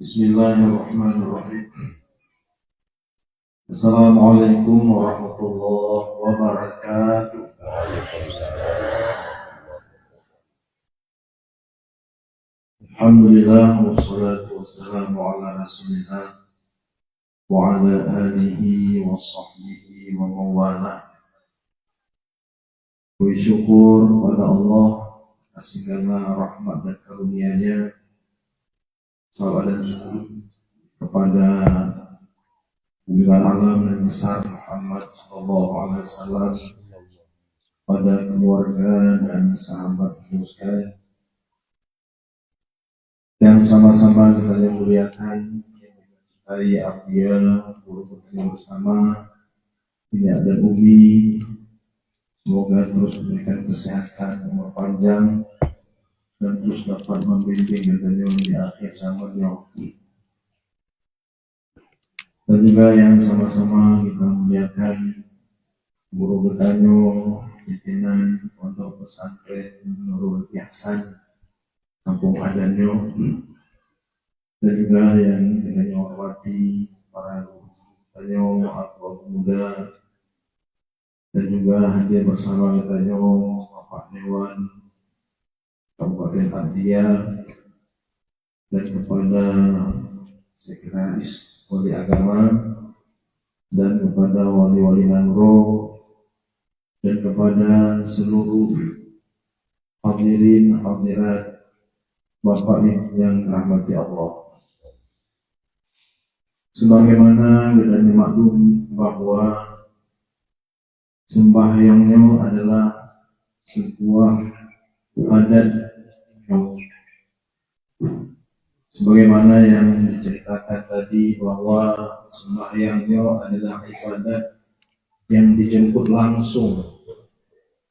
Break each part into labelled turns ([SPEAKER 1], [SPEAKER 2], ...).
[SPEAKER 1] Bismillahirrahmanirrahim. Assalamualaikum warahmatullahi wabarakatuh. Alhamdulillah wassalatu wassalamu ala rasulillah wa ala alihi wa sahbihi wa mawalah. Bersyukur pada Allah atas segala rahmat dan karunia-Nya. Salawat dan salam kepada junjungan alam dan besar Muhammad sallallahu alaihi wasallam, pada keluarga dan sahabat beliau sekalian yang sama-sama kita muliakan, yang mencintai Abdiya, guru kita bersama Bina dan Umi. Semoga terus memberikan kesehatan, umur panjang, dan terus dapat membimbing dan di akhir zamannya. Dan juga yang sama-sama kita muliakan guru bertanyo, pimpinan Pondok Pesantren Nurul Ihsan Kampung Adanyo, dan juga yang kita hormati para guru bertanyo atau muda, dan juga hadir bersama kita Bapak Dewan Kabupaten Abdiya, dan kepada Sekretaris Wali Agama, dan kepada wali-wali Nangro, dan kepada seluruh hadirin hadirat Bapak Ibu yang rahmati Allah. Sebagaimana kita dimaklum bahwa sembahyangnya adalah sebuah ibadat, sebagaimana yang diceritakan tadi bahwa sembahyangnya adalah ibadat yang dijemput langsung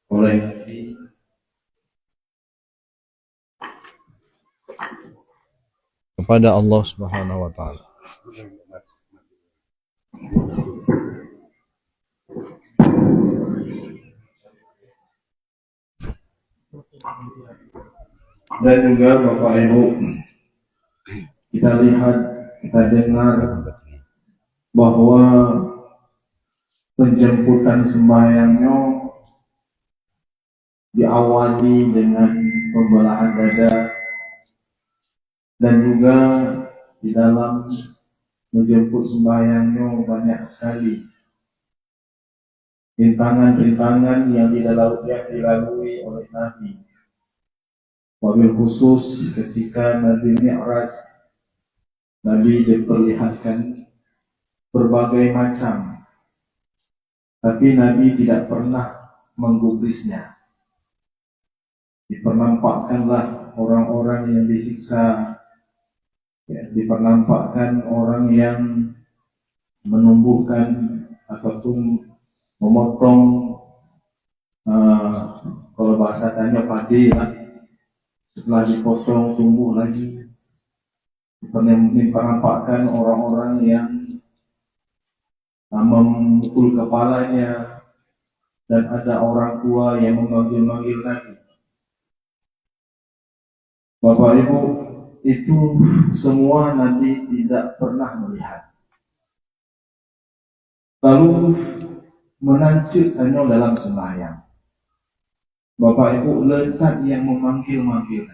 [SPEAKER 1] oleh kepada Allah Subhanahu wa taala. Dan juga Bapak Ibu, kita lihat, kita dengar bahwa penjemputan sembahyangnya diawali dengan pembelahan dada, dan juga di dalam menjemput sembahyangnya banyak sekali rintangan-rintangan yang dilalui oleh Nabi. Wabil khusus ketika Nabi Mi'raj, Nabi diperlihatkan berbagai macam, tapi Nabi tidak pernah menggubrisnya. Dipernampakkanlah orang-orang yang disiksa, ya, dipernampakkan orang yang menumbuhkan ataupun memotong, kalau bahasa tanya padi lah, setelah dipotong tumbuh lagi. Dipernampakkan orang-orang yang memukul kepalanya, dan ada orang tua yang memanggil-manggil Nabi. Bapak Ibu, itu semua Nabi tidak pernah melihat. Lalu menancapkannya dalam sembahyang. Bapak Ibu, lekat yang memanggil-manggil,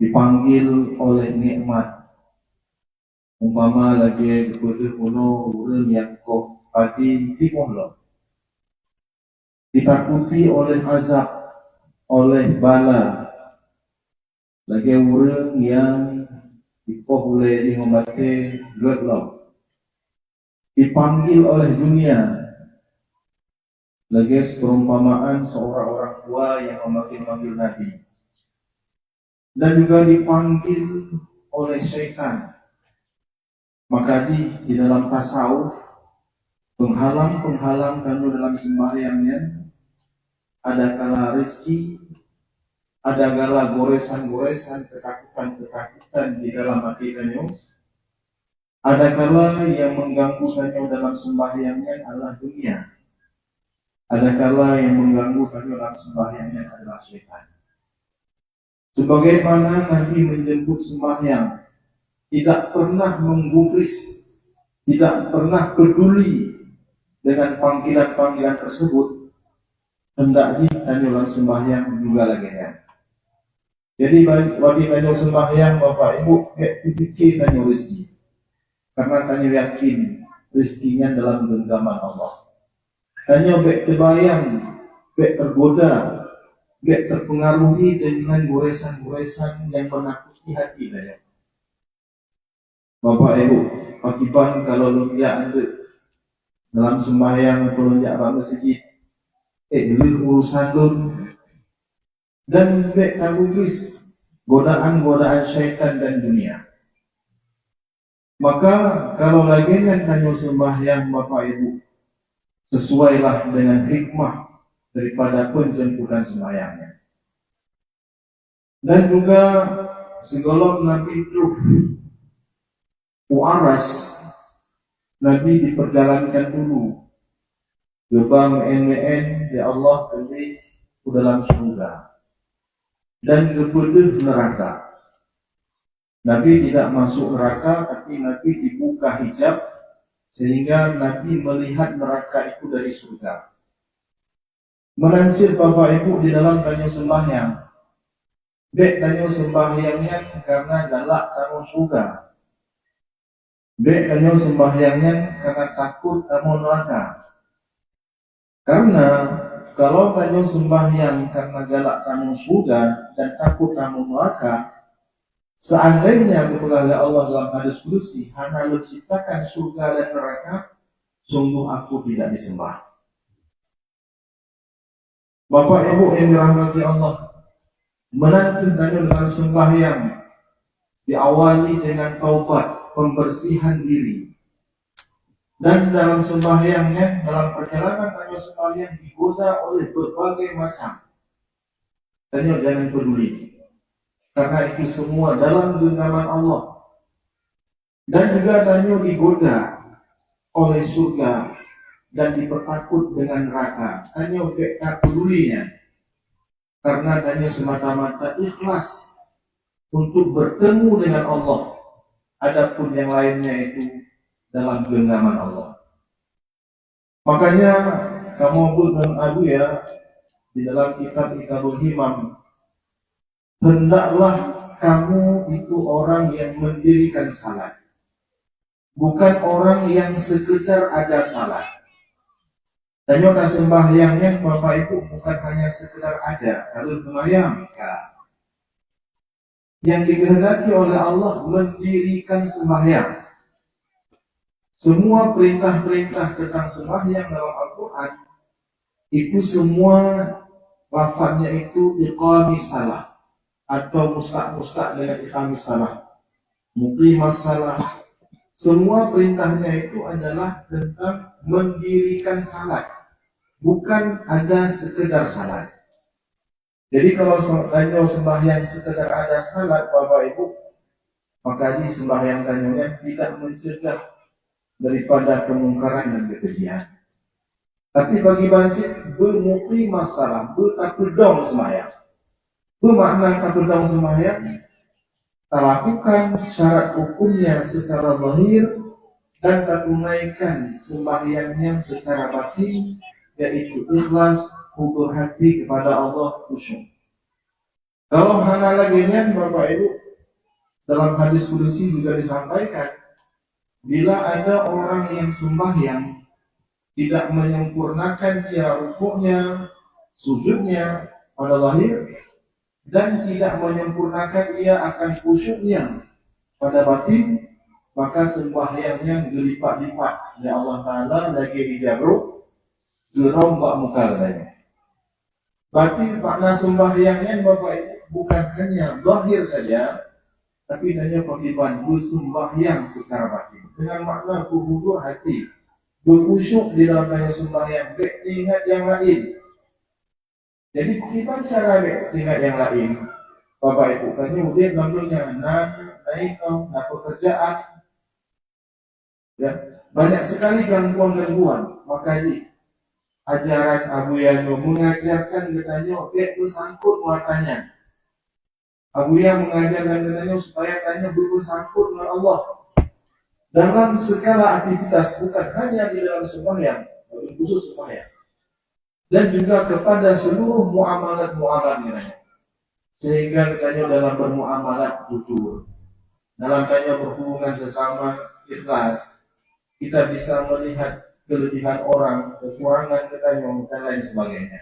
[SPEAKER 1] dipanggil oleh nikmat. Umpama lagi kepada kuno orang yang kau pati dimohlo, ditakuti oleh azab, oleh bala. Lagi orang yang dikoh oleh dimati gedlo, dipanggil oleh dunia. Lagi perumpamaan seorang orang tua yang memanggil-manggil Nabi, dan juga dipanggil oleh syaitan. Maka di dalam tasawuf, penghalang-penghalang kamu dalam sembahyangnya, ada kala rezeki, ada kala goresan-goresan, ketakutan-ketakutan di dalam hati kamu. Ada kala yang mengganggu kamu dalam sembahyangnya adalah dunia. Ada kala yang mengganggu kamu dalam sembahyangnya adalah syaitan. Sebagaimana Nabi menjemput sembahyang, tidak pernah menggubris, tidak pernah peduli dengan panggilan-panggilan tersebut, hendaknya tanjulan sembahyang juga lagi ya. Jadi bagi tanjul sembahyang Bapak Ibu, pikir tanjul rezeki, karena tanjul yakin rezekinya dalam genggaman Allah. Tanjul terbayang, tergoda, terpengaruhi dengan goresan-goresan yang menakuti hati saya. Bapak Ibu, pakiban kalau lumpia anda dalam sembahyang atau lunjak pada masjid, urusan dun dan kabubis godaan-godaan syaitan dan dunia. Maka kalau lagi yang tanya sembahyang Bapak Ibu, sesuailah dengan hikmah daripada penjemputan sembahyangnya. Dan juga segala Nabi itu Uaras, Nabi diperjalankan dulu gerbang NN ya Allah pilih ke dalam surga dan kepada neraka. Nabi tidak masuk neraka, tapi Nabi dibuka hijab sehingga Nabi melihat neraka itu dari surga. Melansir Bapak Ibu di dalam tanya sembahyang, tanya sembahyangnya karena galak tamu surga. Tanya sembahyangnya karena takut tamu neraka. Karena kalau tanya sembahyang karena galak tamu surga dan takut tamu neraka, seandainya kepada Allah dalam hadis kursi hanya menciptakan surga dan neraka, sungguh aku tidak disembah. Bapak Ibu yang dirahmati Allah, menanti tanya dengan sembahyang diawali dengan taubat, pembersihan diri. Dan dalam sembahyangnya, dalam perjalanan tanya sembahyang digoda oleh berbagai macam. Tanya jangan peduli, karena itu semua dalam genggaman Allah. Dan juga tanya digoda oleh surga dan dipertakut dengan neraka. Tanya tak pedulinya, karena tanya semata-mata ikhlas untuk bertemu dengan Allah. Adapun yang lainnya itu dalam genggaman Allah. Makanya kamu dan Abu ya di dalam kitabul Himam, hendaklah kamu itu orang yang mendirikan salat, bukan orang yang sekedar ada salat. Tanya sembahyangnya Bapak Ibu bukan hanya sekedar ada, kalau sembahyang yang dikehendaki oleh Allah mendirikan sembahyang. Semua perintah-perintah tentang sembahyang dalam Al-Quran itu semua lafadznya itu iqamis salah atau mustaq dengan iqamis salah, muqimas salah. Semua perintahnya itu adalah tentang mendirikan salat, bukan ada sekedar salat. Jadi kalau tanya sembahyang sekedar ada salat Bapak Ibu, maka ini sembahyang tanyanya tidak mencegah daripada kemungkaran dan kekejian. Tapi bagi banci bermuqi masalah, bertakudong sembahyang. Bermakna takudong sembahyang, tak lakukan syarat hukumnya secara zahir dan tak tunaikan sembahyangnya secara batin, yaitu ikhlas, hubur hati kepada Allah, khusyuk. Kalau hana laginya Bapak Ibu, dalam hadis kursi juga disampaikan, bila ada orang yang sembahyang tidak menyempurnakan dia rukuknya, sujudnya pada lahir, dan tidak menyempurnakan ia akan khusyuknya pada batin, maka sembahyangnya gelipat-lipat ya Allah Ta'ala lagi dijabruk gerombak muka katanya. Berarti makna sembahyangnya Bapak Ibu bukan hanya zahir saja, tapi hanya pakiban bersembahyang secara batin dengan makna berhubur hati, berkhusyuk di dalam tanya sembahyang, ingat yang lain. Jadi kita cara ingat yang lain, Bapak Ibu tanya dia namanya naik pekerjaan, ya banyak sekali gangguan-gangguan. Maka ini ajaran Abu Yano mengajarkan katanya dia bersangkut muatannya. Abu Yang mengajarkan katanya supaya tanya bersangkut dengan Allah dalam segala aktivitas, bukan hanya di dalam sembahyang, tapi khusus sembahyang, dan juga kepada seluruh muamalat-muamalat, sehingga katanya dalam bermuamalat jujur, dalam tanya berhubungan sesama ikhlas, kita bisa melihat kelebihan orang, kekurangan katanya dan lain sebagainya.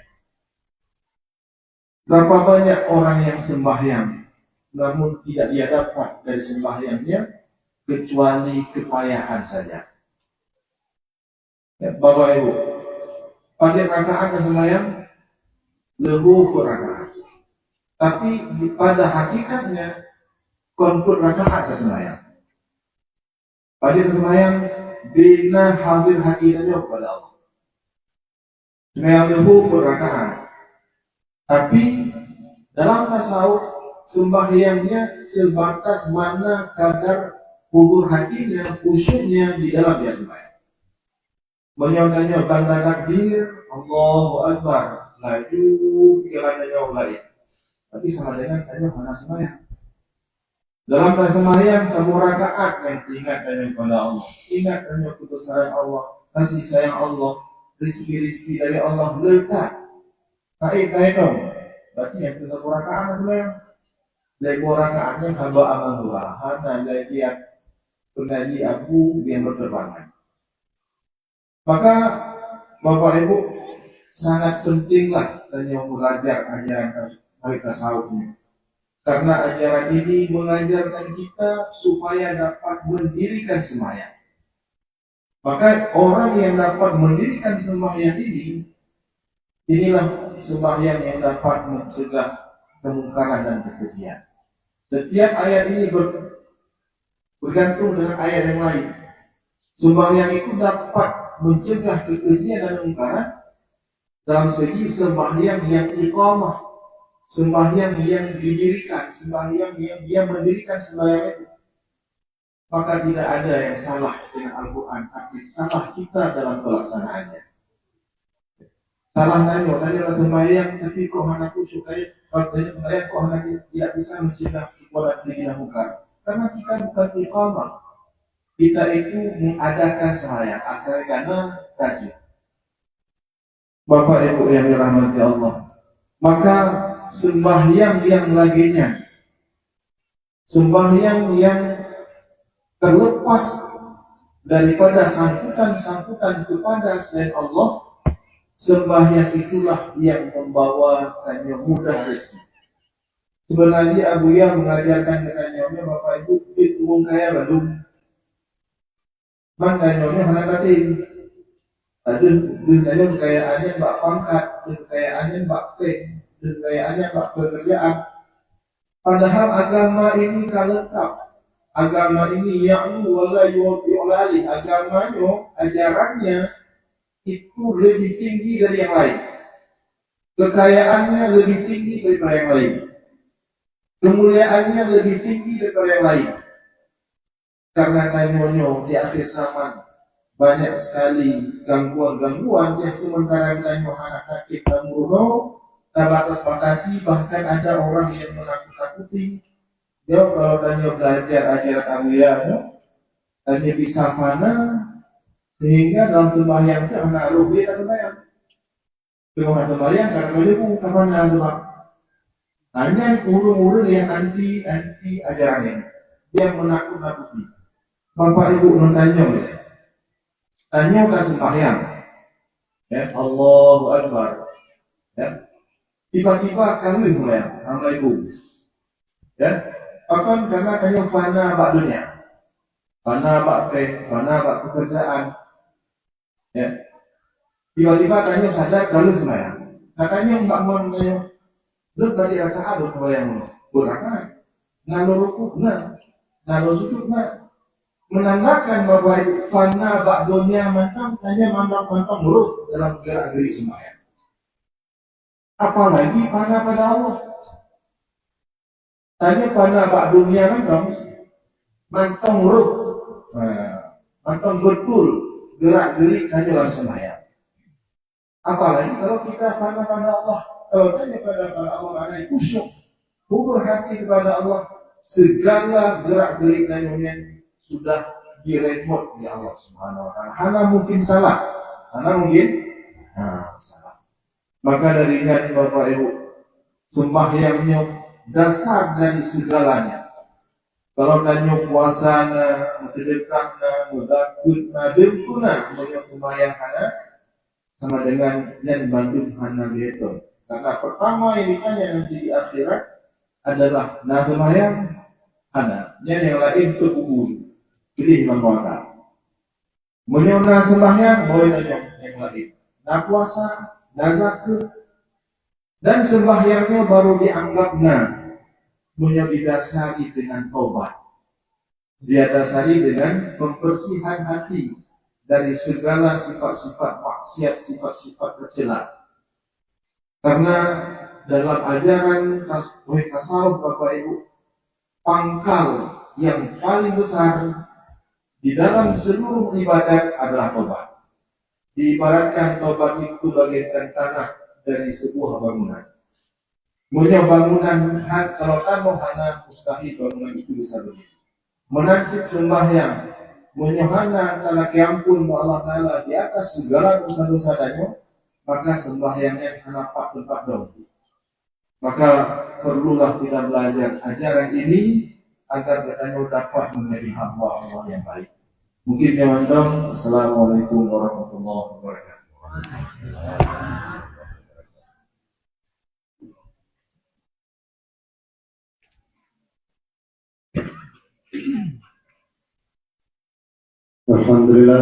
[SPEAKER 1] Berapa banyak orang yang sembahyang namun tidak dia dapat dari sembahyangnya kecuali kepayahan saja. Ya, Bapak Ibu, pada rakaat sembahyang lebih rakaat, tapi pada hakikatnya konfut rakaat sembahyang. Pada sembahyang bina hadir hakikatnya kepada Allah. Sembahyang lebih rakaat, tapi dalam tasawuf sembahyangnya sebatas mana kadar hubur hatinya, khusyuknya di dalam dia sembahyang. Menyatakan bangga takbir, Allahu Akbar, laju pikirannya lain. Tapi sama dengan tanya mana sembahyang. Dalam sembahyang semua rakaat yang ingat tanya kepada Allah, ingat tanya kebesaran Allah, kasih sayang Allah, rizki-rizki dari Allah lekat. Kait dong. Berarti yang kita rakaat sembahyang. Dari rakaatnya hamba amalullah, hana lagi pengaji aku yang berterbangan. Maka Bapak Ibu sangat pentinglah tanya belajar ajaran dari tasawufnya. Karena ajaran ini mengajarkan kita supaya dapat mendirikan sembahyang. Maka orang yang dapat mendirikan sembahyang ini, inilah sembahyang yang dapat mencegah kemungkaran dan kekejian. Setiap ayat ini bergantung dengan ayat yang lain. Sembahyang itu dapat mencegah kekejian dan kemungkaran dalam segi sembahyang yang iqamah, sembahyang yang didirikan, sembahyang yang dia mendirikan sembahyang itu. Maka tidak ada yang salah dengan Al-Quran, tapi salah kita dalam pelaksanaannya. Salah tanya sembahyang, tapi kok hanya khusyuk aja. Kalau tanya sembahyang kok hanya tidak bisa mencegah kekejian dan kemungkaran. Karena kita bukan iqamah. Kita itu mengadakan sembahyang agar karena tajud. Bapak Ibu yang dirahmati Allah, maka sembahyang yang laginya, sembahyang yang terlepas daripada sangkutan kepada selain Allah, sembahyang itulah yang membawa tanya mudah rezeki. Sebenarnya Abu Yang mengajarkan dengannya Bapak Ibu itu kaya belum. Makanya hanya katin. Ada kekayaannya mbak pangkat, kekayaannya mbak peng, kekayaannya mbak pekerjaan. Padahal agama ini lengkap. Agama ini yang wala yu'lali. Agamanya, ajarannya itu lebih tinggi dari yang lain. Kekayaannya lebih tinggi daripada yang lain. Kemuliaannya lebih tinggi daripada yang lain. Karena kanyonya di akhir zaman banyak sekali gangguan-gangguan yang sementara kanyo anak sakit dan murno, terbatas-batasi, bahkan ada orang yang menakut-takuti. Dia kalau kanyo belajar ajaran awliya, kanyo bisa fana, sehingga dalam sembahyang itu anak rubi dan sembahyang. Dengan sembahyang karena dia pun kemana doang. Hanya urung-urung yang anti ajaran ini, dia menakut-takuti. Bapak Ibu nanya ya, tanya ke sembahyang, ya Allahu Akbar, ya tiba-tiba kami sembahyang, Assalamualaikum, ya akan karena tanya fana bak dunia, fana bak peng, fana bak pekerjaan, ya tiba-tiba tanya sadar kalau sembahyang, katanya mbak mon tanya, lu tadi rakaat lu sembahyang berakaat, ngalu rukuk nggak, ngalu sujud nggak. Menandakan bahwa fana bak dunia mantap hanya mantap huruf dalam gerak-gerik sembahyang. Apalagi fana pada Allah. Tanya fana bak dunia mantap huruf, mantap betul gerak-gerik hanya dalam sembahyang. Apalagi kalau kita fana pada Allah. Kalau tanya pada Allah ada khusyuk, hubur hati kepada Allah, segala gerak gerik nanyunya sudah diremot di Allah Subhanahu wa taala. Hana mungkin salah. Salah. Maka darinya Bapak Ibu, sembahyangnya dasar dari segalanya. Kalau tanya puasana, sedekahna, mudakutna, dengkuna, punya sembahyang hana sama dengan yang bandung hana begitu. Karena pertama yang ditanya nanti di akhirat adalah sembahyang hana, yang lain kekubur. Pilih membawa. Menyona sembahyang boleh yang lain. Nah puasa, nah zakat, dan sembahyangnya baru dianggapnya punya didasari dengan taubat. Dia dasari dengan pembersihan hati dari segala sifat-sifat maksiat, sifat-sifat tercela. Karena dalam ajaran tasawuf Bapak Ibu, pangkal yang paling besar di dalam seluruh ibadat adalah taubat. Diibaratkan taubat itu bagaikan tanah dari sebuah bangunan. Punya bangunan, kalau tanah hana mustahil bangunan itu bisa begitu. Menakit sembahyang, menyahana kalau kiampun Allah Ta'ala di atas segala dosa-dosa danyo, maka sembahyangnya hana pak tempat daun. Maka perlulah kita belajar ajaran ini agar kita dapat menjadi hamba Allah yang baik. Mungkin teman-teman, Assalamualaikum warahmatullahi wabarakatuh.
[SPEAKER 2] Alhamdulillah,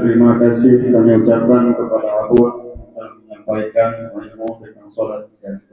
[SPEAKER 2] terima kasih kami ucapkan kepada Abu yang menyampaikan ilmu tentang sholat dan